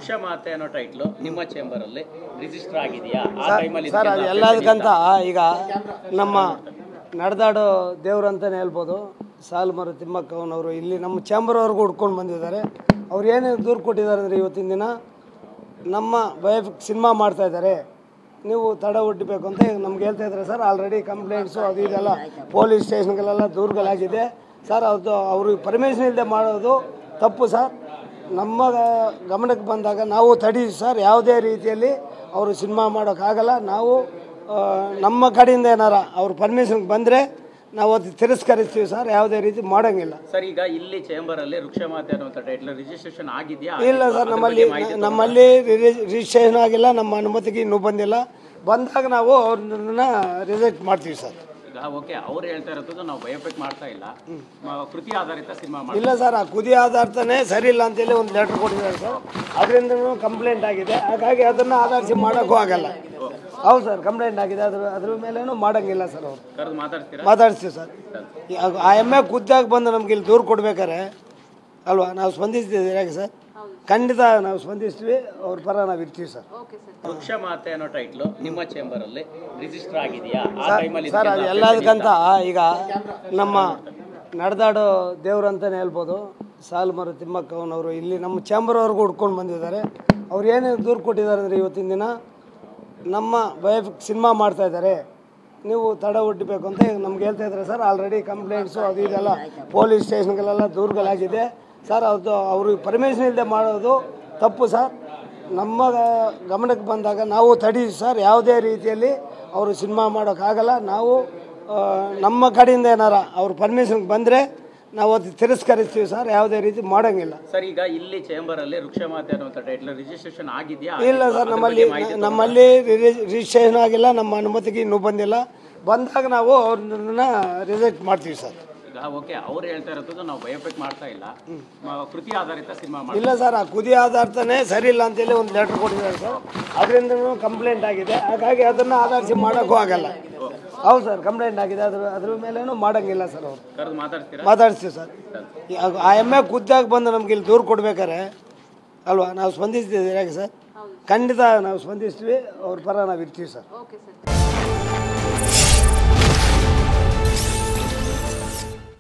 ವೃಕ್ಷ ಮಾತೆ ಅನ್ನೋ ಟೈಟ್ಲು ನಿಮ್ಮ ಚೇಂಬರ್ ಅಲ್ಲಿ ರಿಜಿಸ್ಟರ್ ಆಗಿದೆಯಾ? ಆ ಟೈಮಲ್ಲಿ ಸರ್ ಅದು ಎಲ್ಲದಕ್ಕಂತ ಈಗ ನಮ್ಮ ನಡೆದಾಡೋ ದೇವ್ರು ಅಂತಲೇ ಹೇಳ್ಬೋದು. ಸಾಲುಮರ ತಿಮ್ಮಕ್ಕನವರು ಇಲ್ಲಿ ನಮ್ಮ ಚಾಂಬರ್ವರೆಗೂ ಹುಡ್ಕೊಂಡು ಬಂದಿದ್ದಾರೆ. ಅವ್ರು ಏನೇನು ದೂರು ಕೊಟ್ಟಿದ್ದಾರೆ ಅಂದರೆ ಇವತ್ತಿನ ದಿನ ನಮ್ಮ ಬಯೋಪಿಕ್ ಸಿನಿಮಾ ಮಾಡ್ತಾಯಿದ್ದಾರೆ, ನೀವು ತಡ ಹುಟ್ಟಬೇಕು ಅಂತ ನಮ್ಗೆ ಹೇಳ್ತಾ ಇದ್ದಾರೆ ಸರ್. ಆಲ್ರೆಡಿ ಕಂಪ್ಲೇಂಟ್ಸು ಅದು ಇದೆಲ್ಲ ಪೊಲೀಸ್ ಸ್ಟೇಷನ್ಗಳೆಲ್ಲ ದೂರುಗಳಾಗಿದೆ ಸರ್. ಅವ್ರಿಗೆ ಪರ್ಮಿಷನ್ ಇಲ್ಲದೆ ಮಾಡೋದು ತಪ್ಪು ಸರ್. ನಮ್ಮ ಗಮನಕ್ಕೆ ಬಂದಾಗ ನಾವು ತಡೀವಿ ಸರ್. ಯಾವುದೇ ರೀತಿಯಲ್ಲಿ ಅವರು ಸಿನಿಮಾ ಮಾಡೋಕ್ಕಾಗಲ್ಲ. ನಾವು ನಮ್ಮ ಕಡೆಯಿಂದ ಏನಾರ ಅವ್ರ ಪರ್ಮಿಷನ್ಗೆ ಬಂದರೆ ನಾವು ಅದು ತಿರಸ್ಕರಿಸ್ತೀವಿ ಸರ್. ಯಾವುದೇ ರೀತಿ ಮಾಡೋಂಗಿಲ್ಲ ಸರ್. ಈಗ ಇಲ್ಲಿ ಚೇಂಬರ್ ಅಲ್ಲಿ ವೃಕ್ಷ ಮಾತೆ ಅನ್ನುವಂಥ ಟೈಟ್ಲ್ ರಿಜಿಸ್ಟ್ರೇಷನ್ ಆಗಿದೆಯಾ? ಇಲ್ಲ ಸರ್, ನಮ್ಮಲ್ಲಿ ರಿಜಿಸ್ಟ್ರೇಷನ್ ಆಗಿಲ್ಲ. ನಮ್ಮ ಅನುಮತಿಗೆ ಇನ್ನೂ ಬಂದಿಲ್ಲ. ಬಂದಾಗ ನಾವು ಅವ್ರನ್ನ ರಿಜೆಕ್ಟ್ ಮಾಡ್ತೀವಿ ಸರ್. ಈಗ ಓಕೆ, ಅವ್ರು ಹೇಳ್ತಾ ಇರೋದು ನಾವು ಬಯೋಪಿಕ್ ಮಾಡ್ತಾ ಇಲ್ಲ, ಕೃತಿ ಆಧಾರಿತ ಸಿನಿಮಾ ಇಲ್ಲ ಸರ್. ಆ ಕೃತಿ ಆಧಾರಿತನೇ ಸರಿ ಇಲ್ಲ ಅಂತೇಳಿ ಒಂದು ಲೆಟರ್ ಕೊಟ್ಟಿದ್ದಾರೆ ಸರ್. ಅದರಿಂದ ಕಂಪ್ಲೇಂಟ್ ಆಗಿದೆ. ಹಾಗಾಗಿ ಅದನ್ನು ಆಧರಿಸಿ ಮಾಡೋಕ್ಕೂ ಆಗಲ್ಲ. ಹೌದು ಸರ್, ಕಂಪ್ಲೇಂಟ್ ಆಗಿದೆ. ಅದ್ರ ಮೇಲೇನು ಮಾಡೋಂಗಿಲ್ಲ ಸರ್. ಅವರು ಮಾತಾಡ್ತೀವಿ ಸರ್. ಆ ಎಮ್ಮೆ ಖುದ್ದಾಗಿ ಬಂದು ನಮ್ಗೆ ಇಲ್ಲಿ ದೂರು ಕೊಡ್ಬೇಕಾರೆ ಅಲ್ವಾ ನಾವು ಸ್ಪಂದಿಸ್ತಿದ್ದೀವಿ. ಯಾಕೆ ಸರ್? ಖಂಡಿತ ನಾವು ಸ್ಪಂದಿಸ್ತೀವಿ. ಅವ್ರ ಪರ ನಾವು ಇರ್ತೀವಿ ಸರ್. ವೃಕ್ಷ ಮಾತೆ ಅನ್ನೋ ಟೈಟ್ಲು ನಿಮ್ಮ ಚೇಂಬರ್ ಅಲ್ಲಿ ರಿಜಿಸ್ಟರ್ ಆಗಿದೆಯಾ? ಆ ಟೈಮಲ್ಲಿ ಸರ್ ಅದು ಎಲ್ಲದಕ್ಕಂತ ಈಗ ನಮ್ಮ ನಡೆದಾಡೋ ದೇವ್ರು ಅಂತಲೇ ಹೇಳ್ಬೋದು. ಸಾಲುಮರ ತಿಮ್ಮಕ್ಕನವರು ಇಲ್ಲಿ ನಮ್ಮ ಚಾಂಬರ್ವರೆಗೂ ಹುಡ್ಕೊಂಡು ಬಂದಿದ್ದಾರೆ. ಅವ್ರು ಏನೇನು ದೂರು ಕೊಟ್ಟಿದ್ದಾರೆ ಅಂದರೆ ಇವತ್ತಿನ ದಿನ ನಮ್ಮ ಬಯೋಪಿಕ್ ಸಿನಿಮಾ ಮಾಡ್ತಾಯಿದ್ದಾರೆ, ನೀವು ತಡ ಹುಟ್ಟಬೇಕು ಅಂತ ನಮ್ಗೆ ಹೇಳ್ತಾ ಇದ್ದಾರೆ ಸರ್. ಆಲ್ರೆಡಿ ಕಂಪ್ಲೇಂಟ್ಸು ಅದು ಇದೆಲ್ಲ ಪೊಲೀಸ್ ಸ್ಟೇಷನ್ಗಳೆಲ್ಲ ದೂರುಗಳಾಗಿದೆ ಸರ್. ಅವ್ರಿಗೆ ಪರ್ಮಿಷನ್ ಇಲ್ಲದೆ ಮಾಡೋದು ತಪ್ಪು ಸರ್. ನಮ್ಮ ಗಮನಕ್ಕೆ ಬಂದಾಗ ನಾವು ತಡೀವಿ ಸರ್. ಯಾವುದೇ ರೀತಿಯಲ್ಲಿ ಅವರು ಸಿನಿಮಾ ಮಾಡೋಕ್ಕಾಗಲ್ಲ. ನಾವು ನಮ್ಮ ಕಡೆಯಿಂದ ಏನಾರ ಅವ್ರ ಪರ್ಮಿಷನ್ಗೆ ಬಂದರೆ ನಾವು ಅದು ತಿರಸ್ಕರಿಸ್ತೀವಿ ಸರ್. ಯಾವುದೇ ರೀತಿ ಮಾಡೋಂಗಿಲ್ಲ ಸರ್. ಈಗ ಇಲ್ಲಿ ಚೇಂಬರ್ ಅಲ್ಲಿ ವೃಕ್ಷ ಮಾತೆ ಅನ್ನುವಂಥ ಟೈಟ್ಲ್ ರಿಜಿಸ್ಟ್ರೇಷನ್ ಆಗಿದೆಯಾ? ಇಲ್ಲ ಸರ್, ನಮ್ಮಲ್ಲಿ ರಿಜಿಸ್ಟ್ರೇಷನ್ ಆಗಿಲ್ಲ. ನಮ್ಮ ಅನುಮತಿಗೆ ಇನ್ನೂ ಬಂದಿಲ್ಲ. ಬಂದಾಗ ನಾವು ಅವ್ರನ್ನ ರಿಜೆಕ್ಟ್ ಮಾಡ್ತೀವಿ ಸರ್. ಈಗ ಓಕೆ, ಅವ್ರು ಹೇಳ್ತಾ ಇರೋದು ನಾವು ಬಯೋಪಿಕ್ ಮಾಡ್ತಾ ಇಲ್ಲ, ಕೃತಿ ಆಧಾರಿತ ಸಿನಿಮಾ ಇಲ್ಲ ಸರ್. ಆ ಕೃತಿ ಆಧಾರಿತನೇ ಸರಿ ಇಲ್ಲ ಅಂತೇಳಿ ಒಂದು ಲೆಟರ್ ಕೊಟ್ಟಿದ್ದಾರೆ ಸರ್. ಅದರಿಂದ ಕಂಪ್ಲೇಂಟ್ ಆಗಿದೆ. ಹಾಗಾಗಿ ಅದನ್ನು ಆಧರಿಸಿ ಮಾಡೋಕ್ಕೂ ಆಗಲ್ಲ. ಹೌದು ಸರ್, ಕಂಪ್ಲೇಂಟ್ ಆಗಿದೆ. ಅದ್ರ ಮೇಲೇನು ಮಾಡೋಂಗಿಲ್ಲ ಸರ್. ಅವರು ಮಾತಾಡ್ತೀವಿ ಸರ್. ಆ ಎಮ್ಮೆ ಖುದ್ದಾಗಿ ಬಂದು ನಮ್ಗೆ ಇಲ್ಲಿ ದೂರು ಕೊಡ್ಬೇಕಾರೆ ಅಲ್ವಾ ನಾವು ಸ್ಪಂದಿಸ್ತಿದ್ದೀವಿ. ಯಾಕೆ ಸರ್? ಖಂಡಿತ ನಾವು ಸ್ಪಂದಿಸ್ತೀವಿ. ಅವ್ರ ಪರ ನಾವು ಇರ್ತೀವಿ ಸರ್.